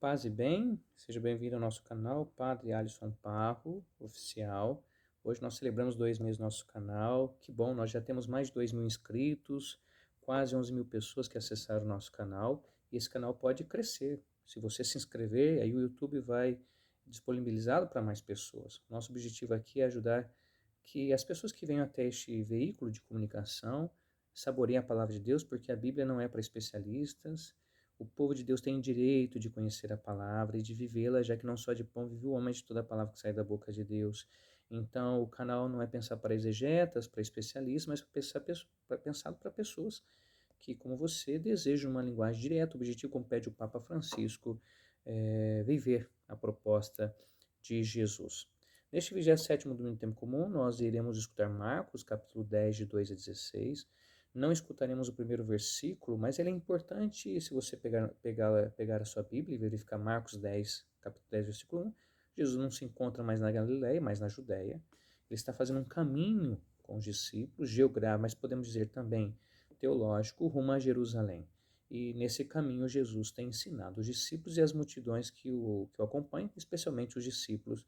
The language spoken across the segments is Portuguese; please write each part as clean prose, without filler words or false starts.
Paz e bem, seja bem-vindo ao nosso canal, Padre Alisson Parro, oficial. Hoje nós celebramos 2 meses do nosso canal, que bom, nós já temos mais de 2.000 inscritos, quase 11.000 pessoas que acessaram o nosso canal, e esse canal pode crescer. Se você se inscrever, aí o YouTube vai disponibilizá-lo para mais pessoas. Nosso objetivo aqui é ajudar que as pessoas que venham até este veículo de comunicação saboreiem a palavra de Deus, porque a Bíblia não é para especialistas. O povo de Deus tem direito de conhecer a palavra e de vivê-la, já que não só de pão vive o homem, mas de toda a palavra que sai da boca de Deus. Então, o canal não é pensado para exegetas, para especialistas, mas pensado para pessoas que, como você, desejam uma linguagem direta, objetivo, como pede o Papa Francisco, viver a proposta de Jesus. Neste 27º domingo do tempo comum, nós iremos escutar Marcos, capítulo 10, de 2 a 16. Não escutaremos o primeiro versículo, mas ele é importante se você pegar a sua Bíblia e verificar Marcos 10, capítulo 10, versículo 1. Jesus não se encontra mais na Galileia, mas na Judéia. Ele está fazendo um caminho com os discípulos, geográfico, mas podemos dizer também teológico, rumo a Jerusalém. E nesse caminho Jesus tem ensinado os discípulos e as multidões que o acompanham, especialmente os discípulos,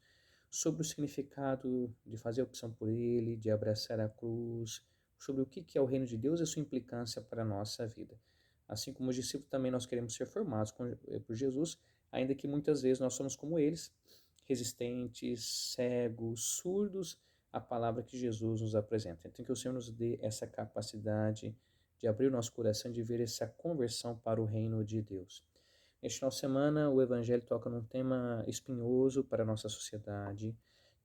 sobre o significado de fazer opção por ele, de abraçar a cruz, sobre o que é o reino de Deus e a sua implicância para a nossa vida. Assim como os discípulos, também nós queremos ser formados por Jesus, ainda que muitas vezes nós somos como eles, resistentes, cegos, surdos à palavra que Jesus nos apresenta. Então que o Senhor nos dê essa capacidade de abrir o nosso coração, de ver essa conversão para o reino de Deus. Neste final de semana, o Evangelho toca num tema espinhoso para a nossa sociedade,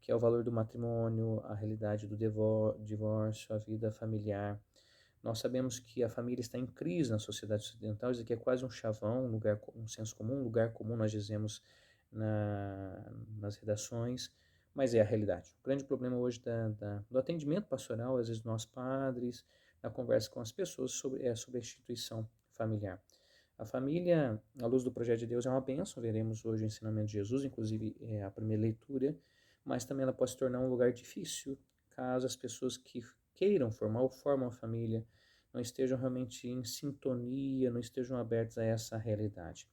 que é o valor do matrimônio, a realidade do divórcio, a vida familiar. Nós sabemos que a família está em crise na sociedade ocidental, isso aqui é quase um chavão, um senso comum, um lugar comum, nós dizemos nas redações, mas é a realidade. O grande problema hoje do atendimento pastoral, às vezes nós padres, na conversa com as pessoas, é sobre a instituição familiar. A família, à luz do projeto de Deus, é uma bênção, veremos hoje o ensinamento de Jesus, inclusive a primeira leitura, mas também ela pode se tornar um lugar difícil, caso as pessoas que queiram formar ou formam a família não estejam realmente em sintonia, não estejam abertos a essa realidade.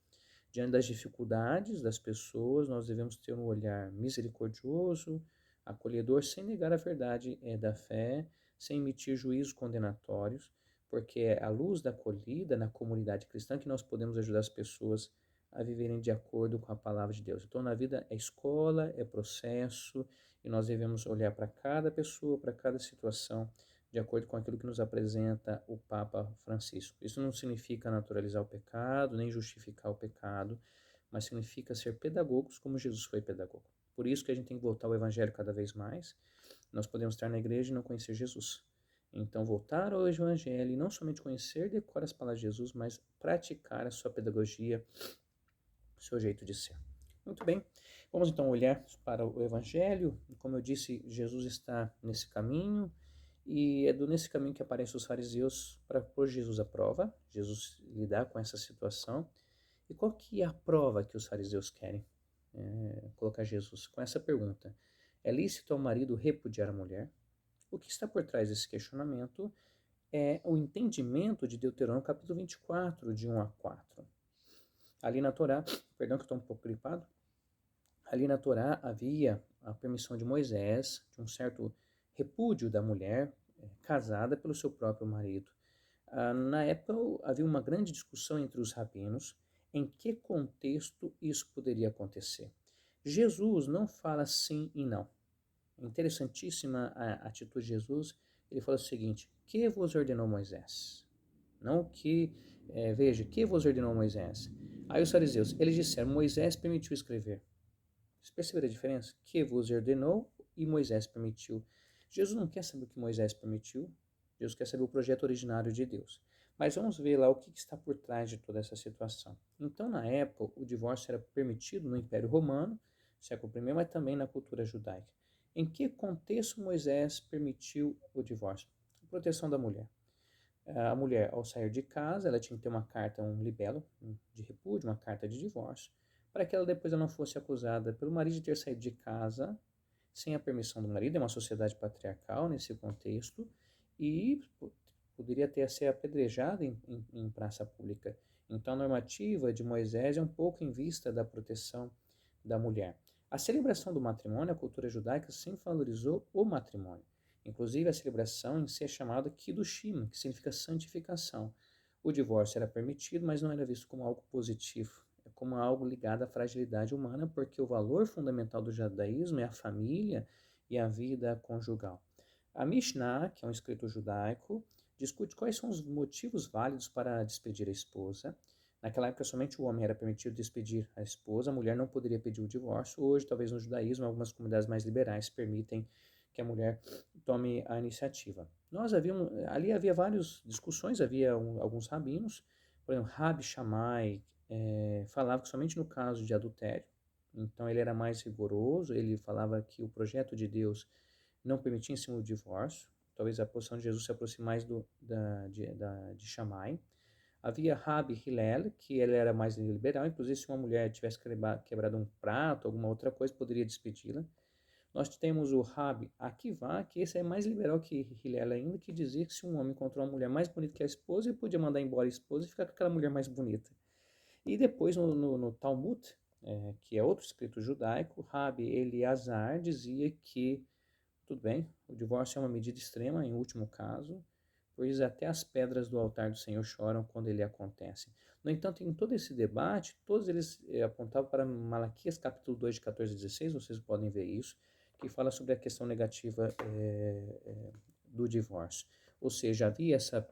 Diante das dificuldades das pessoas, nós devemos ter um olhar misericordioso, acolhedor, sem negar a verdade da fé, sem emitir juízos condenatórios, porque é à luz da acolhida na comunidade cristã que nós podemos ajudar as pessoas a viverem de acordo com a palavra de Deus. Então, na vida é escola, é processo, e nós devemos olhar para cada pessoa, para cada situação, de acordo com aquilo que nos apresenta o Papa Francisco. Isso não significa naturalizar o pecado, nem justificar o pecado, mas significa ser pedagogos como Jesus foi pedagogo. Por isso que a gente tem que voltar ao Evangelho cada vez mais. Nós podemos estar na igreja e não conhecer Jesus. Então, voltar ao Evangelho e não somente conhecer, decorar as palavras de Jesus, mas praticar a sua pedagogia, o seu jeito de ser. Muito bem, vamos então olhar para o Evangelho. Como eu disse, Jesus está nesse caminho, e é nesse caminho que aparecem os fariseus para pôr Jesus à prova, Jesus lidar com essa situação. E qual que é a prova que os fariseus querem colocar Jesus? Com essa pergunta: é lícito ao marido repudiar a mulher? O que está por trás desse questionamento é o entendimento de Deuteronômio capítulo 24, de 1 a 4. Ali na Torá, perdão que eu estou um pouco gripado, ali na Torá havia a permissão de Moisés, de um certo repúdio da mulher casada pelo seu próprio marido. Na época havia uma grande discussão entre os rabinos em que contexto isso poderia acontecer. Jesus não fala sim e não. É interessantíssima a atitude de Jesus. Ele fala o seguinte: que vos ordenou Moisés? Não que, veja, que vos ordenou Moisés? Aí os fariseus, eles disseram, Moisés permitiu escrever. Vocês perceberam a diferença? Que vos ordenou e Moisés permitiu. Jesus não quer saber o que Moisés permitiu, Jesus quer saber o projeto originário de Deus. Mas vamos ver lá o que está por trás de toda essa situação. Então, na época, o divórcio era permitido no Império Romano, século I, mas também na cultura judaica. Em que contexto Moisés permitiu o divórcio? A proteção da mulher. A mulher, ao sair de casa, ela tinha que ter uma carta, um libelo de repúdio, uma carta de divórcio, para que ela depois não fosse acusada pelo marido de ter saído de casa sem a permissão do marido. É uma sociedade patriarcal nesse contexto, e poderia ter a ser apedrejada em praça pública. Então, a normativa de Moisés é um pouco em vista da proteção da mulher. A celebração do matrimônio, a cultura judaica sempre valorizou o matrimônio. Inclusive, a celebração em si é chamada Kiddushim, que significa santificação. O divórcio era permitido, mas não era visto como algo positivo, é como algo ligado à fragilidade humana, porque o valor fundamental do judaísmo é a família e a vida conjugal. A Mishnah, que é um escrito judaico, discute quais são os motivos válidos para despedir a esposa. Naquela época, somente o homem era permitido despedir a esposa, a mulher não poderia pedir o divórcio. Hoje, talvez no judaísmo, algumas comunidades mais liberais permitem que a mulher tome a iniciativa. Ali havia várias discussões, havia alguns rabinos, por exemplo, Rabi Shammai falava que somente no caso de adultério, então ele era mais rigoroso, ele falava que o projeto de Deus não permitia em cima o divórcio, talvez a posição de Jesus se aproxime mais de Shammai. Havia Rabi Hillel, que ele era mais liberal, inclusive se uma mulher tivesse quebrado um prato, alguma outra coisa, poderia despedi-la. Nós temos o Rabi Akiva, que esse é mais liberal que Hillel ainda, que dizia que se um homem encontrou uma mulher mais bonita que a esposa, ele podia mandar embora a esposa e ficar com aquela mulher mais bonita. E depois no Talmud, que é outro escrito judaico, Rabi Eleazar dizia que, tudo bem, o divórcio é uma medida extrema, em último caso, pois até as pedras do altar do Senhor choram quando ele acontece. No entanto, em todo esse debate, todos eles apontavam para Malaquias capítulo 2, de 14 a 16, vocês podem ver isso, que fala sobre a questão negativa do divórcio. Ou seja, havia essa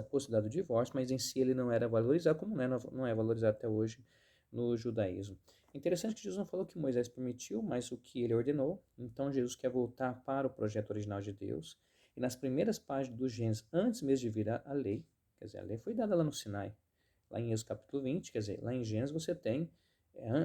possibilidade do divórcio, mas em si ele não era valorizado, como não é valorizado até hoje no judaísmo. Interessante que Jesus não falou que Moisés permitiu, mas o que ele ordenou. Então Jesus quer voltar para o projeto original de Deus. E nas primeiras páginas do Gênesis, antes mesmo de vir a lei, quer dizer, a lei foi dada lá no Sinai, lá em Êxodo capítulo 20, quer dizer, lá em Gênesis você tem,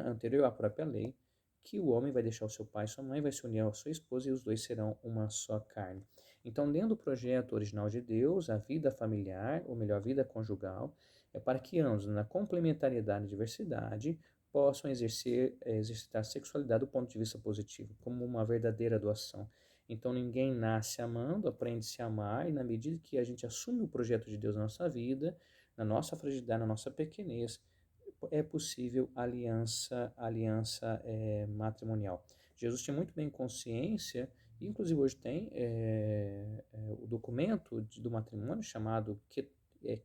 anterior à própria lei, que o homem vai deixar o seu pai e sua mãe, vai se unir à sua esposa e os dois serão uma só carne. Então, dentro do projeto original de Deus, a vida familiar, ou melhor, a vida conjugal, é para que ambos, na complementariedade e diversidade, possam exercitar a sexualidade do ponto de vista positivo, como uma verdadeira doação. Então, ninguém nasce amando, aprende a se amar, e na medida que a gente assume o projeto de Deus na nossa vida, na nossa fragilidade, na nossa pequenez, é possível aliança matrimonial. Jesus tinha muito bem consciência, e inclusive hoje tem o documento do matrimônio chamado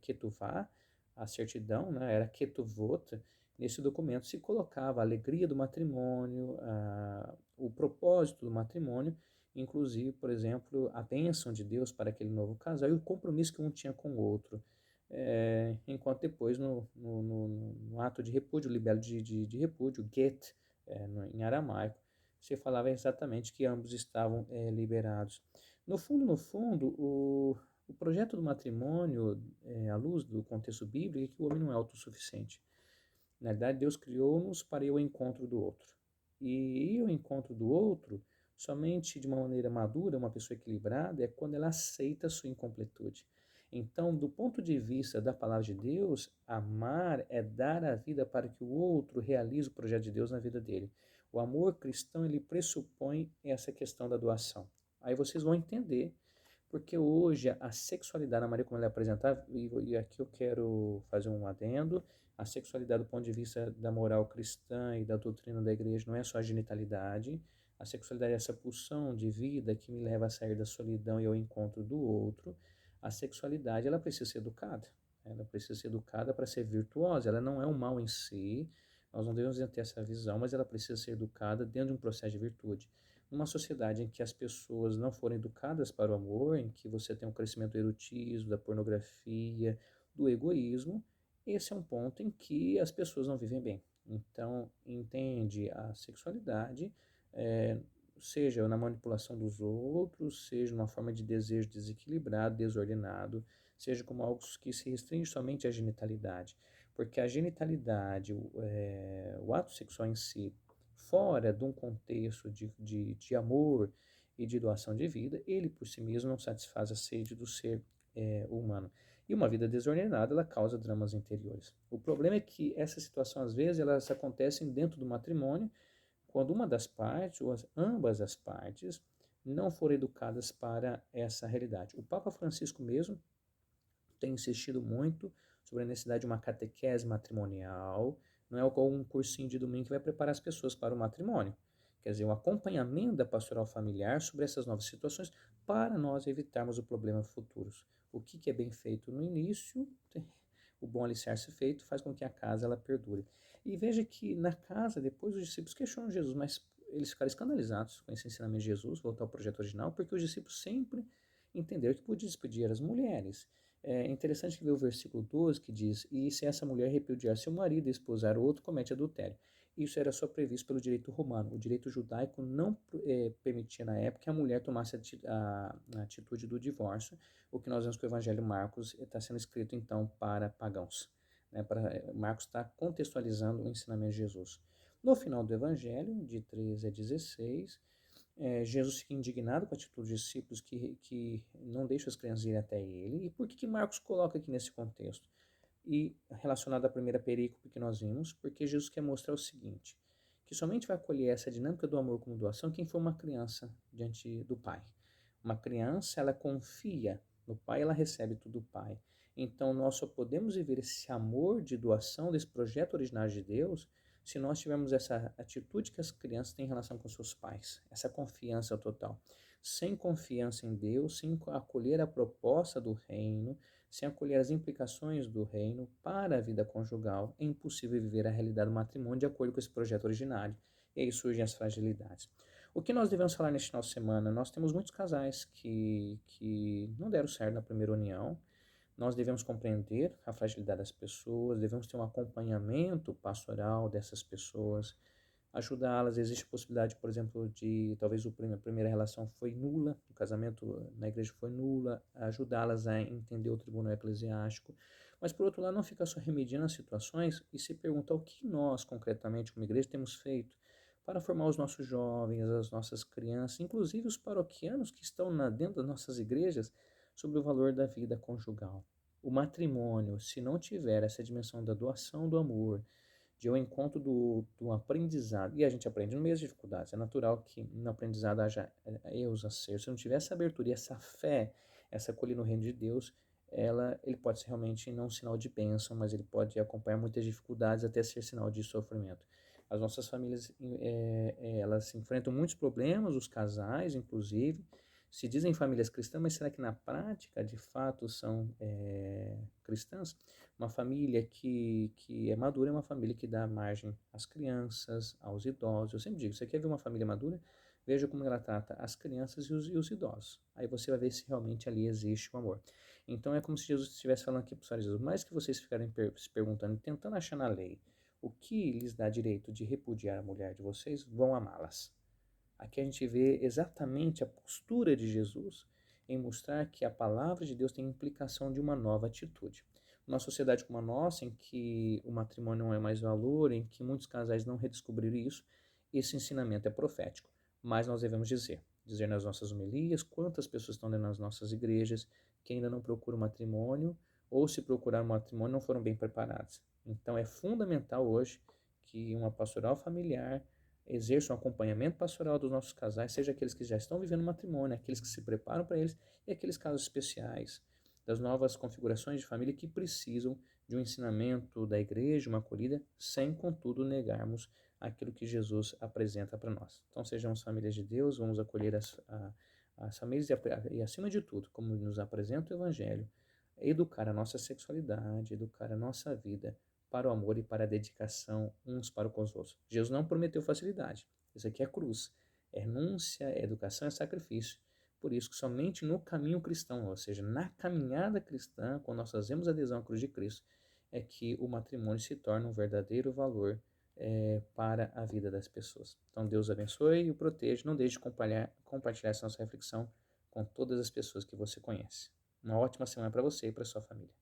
Ketuvá, a certidão, né, era Ketuvot. Nesse documento se colocava a alegria do matrimônio, o propósito do matrimônio, inclusive, por exemplo, a bênção de Deus para aquele novo casal e o compromisso que um tinha com o outro. Enquanto depois no ato de repúdio, libelo de repúdio, get, em aramaico, se falava exatamente que ambos estavam liberados. No fundo, o projeto do matrimônio, à luz do contexto bíblico, é que o homem não é autossuficiente. Na verdade, Deus criou-nos para ir ao encontro do outro. E ir ao encontro do outro, somente de uma maneira madura, uma pessoa equilibrada, é quando ela aceita a sua incompletude. Então, do ponto de vista da palavra de Deus, amar é dar a vida para que o outro realize o projeto de Deus na vida dele. O amor cristão, ele pressupõe essa questão da doação. Aí vocês vão entender, porque hoje a sexualidade, na maneira como ela é apresentada, e aqui eu quero fazer um adendo, a sexualidade do ponto de vista da moral cristã e da doutrina da igreja não é só a genitalidade. A sexualidade é essa pulsão de vida que me leva a sair da solidão e ao encontro do outro. A sexualidade, ela precisa ser educada. Ela precisa ser educada para ser virtuosa. Ela não é um mal em si. Nós não devemos ter essa visão, mas ela precisa ser educada dentro de um processo de virtude. Numa sociedade em que as pessoas não forem educadas para o amor, em que você tem um crescimento do erotismo, da pornografia, do egoísmo, esse é um ponto em que as pessoas não vivem bem. Então, entende a sexualidade, seja na manipulação dos outros, seja numa forma de desejo desequilibrado, desordenado, seja como algo que se restringe somente à genitalidade. Porque a genitalidade, o ato sexual em si, fora de um contexto de amor e de doação de vida, ele por si mesmo não satisfaz a sede do ser humano. E uma vida desordenada, ela causa dramas interiores. O problema é que essa situação, às vezes, elas acontecem dentro do matrimônio, quando uma das partes, ou ambas as partes, não forem educadas para essa realidade. O Papa Francisco mesmo tem insistido muito sobre a necessidade de uma catequese matrimonial, não é algum cursinho de domingo que vai preparar as pessoas para o matrimônio. Quer dizer, um acompanhamento da pastoral familiar sobre essas novas situações para nós evitarmos o problema futuros. O que é bem feito no início, o bom alicerce feito, faz com que a casa ela perdure. E veja que na casa, depois os discípulos questionam Jesus, mas eles ficaram escandalizados com esse ensinamento de Jesus, voltar ao projeto original, porque os discípulos sempre entenderam que podia despedir as mulheres. É interessante ver o versículo 12 que diz: E se essa mulher repudiar seu marido e esposar outro, comete adultério. Isso era só previsto pelo direito romano. O direito judaico não permitia na época que a mulher tomasse a atitude do divórcio, o que nós vemos que o Evangelho Marcos está sendo escrito então para pagãos. Né? Marcos está contextualizando o ensinamento de Jesus. No final do Evangelho, de 13 a 16, Jesus fica indignado com a atitude dos discípulos que não deixam as crianças irem até ele. E por que Marcos coloca aqui nesse contexto? E relacionado à primeira perícope que nós vimos, porque Jesus quer mostrar o seguinte, que somente vai acolher essa dinâmica do amor como doação quem for uma criança diante do Pai. Uma criança, ela confia no Pai, ela recebe tudo do Pai. Então, nós só podemos viver esse amor de doação, desse projeto originário de Deus, se nós tivermos essa atitude que as crianças têm em relação com seus pais, essa confiança total. Sem confiança em Deus, sem acolher a proposta do reino, sem acolher as implicações do reino para a vida conjugal, é impossível viver a realidade do matrimônio de acordo com esse projeto originário. E aí surgem as fragilidades. O que nós devemos falar neste final de semana? Nós temos muitos casais que não deram certo na primeira união. Nós devemos compreender a fragilidade das pessoas, devemos ter um acompanhamento pastoral dessas pessoas, ajudá-las. Existe a possibilidade, por exemplo, de talvez a primeira relação foi nula, o casamento na igreja foi nula, ajudá-las a entender o tribunal eclesiástico. Mas, por outro lado, não ficar só remediando as situações e se perguntar o que nós, concretamente, como igreja, temos feito para formar os nossos jovens, as nossas crianças, inclusive os paroquianos que estão dentro das nossas igrejas, sobre o valor da vida conjugal. O matrimônio, se não tiver essa dimensão da doação do amor, de um encontro do aprendizado, e a gente aprende no meio das dificuldades, é natural que no aprendizado haja erros, acertos. Se não tiver essa abertura e essa fé, essa acolhida no reino de Deus, ele pode ser realmente não um sinal de bênção, mas ele pode acompanhar muitas dificuldades até ser sinal de sofrimento. As nossas famílias, elas enfrentam muitos problemas, os casais, inclusive, se dizem famílias cristãs, mas será que na prática, de fato, são cristãs? Uma família que é madura é uma família que dá margem às crianças, aos idosos. Eu sempre digo, você quer ver uma família madura? Veja como ela trata as crianças e os idosos. Aí você vai ver se realmente ali existe o amor. Então é como se Jesus estivesse falando aqui para os fariseus, mais que vocês ficarem se perguntando, tentando achar na lei o que lhes dá direito de repudiar a mulher de vocês, vão amá-las. Aqui a gente vê exatamente a postura de Jesus em mostrar que a palavra de Deus tem implicação de uma nova atitude. Numa sociedade como a nossa, em que o matrimônio não é mais valor, em que muitos casais não redescobriram isso, esse ensinamento é profético. Mas nós devemos dizer nas nossas homilias, quantas pessoas estão dentro das nossas igrejas que ainda não procuram matrimônio, ou se procurar matrimônio não foram bem preparadas. Então é fundamental hoje que uma pastoral familiar exerça um acompanhamento pastoral dos nossos casais, seja aqueles que já estão vivendo matrimônio, aqueles que se preparam para eles e aqueles casos especiais das novas configurações de família que precisam de um ensinamento da igreja, uma acolhida, sem, contudo, negarmos aquilo que Jesus apresenta para nós. Então, sejamos famílias de Deus, vamos acolher as famílias e, acima de tudo, como nos apresenta o Evangelho, educar a nossa sexualidade, educar a nossa vida para o amor e para a dedicação uns para com os outros. Jesus não prometeu facilidade. Isso aqui é cruz. É renúncia, é educação, é sacrifício. Por isso que somente no caminho cristão, ou seja, na caminhada cristã, quando nós fazemos adesão à cruz de Cristo, é que o matrimônio se torna um verdadeiro valor para a vida das pessoas. Então Deus abençoe e o proteja. Não deixe de compartilhar essa nossa reflexão com todas as pessoas que você conhece. Uma ótima semana para você e para sua família.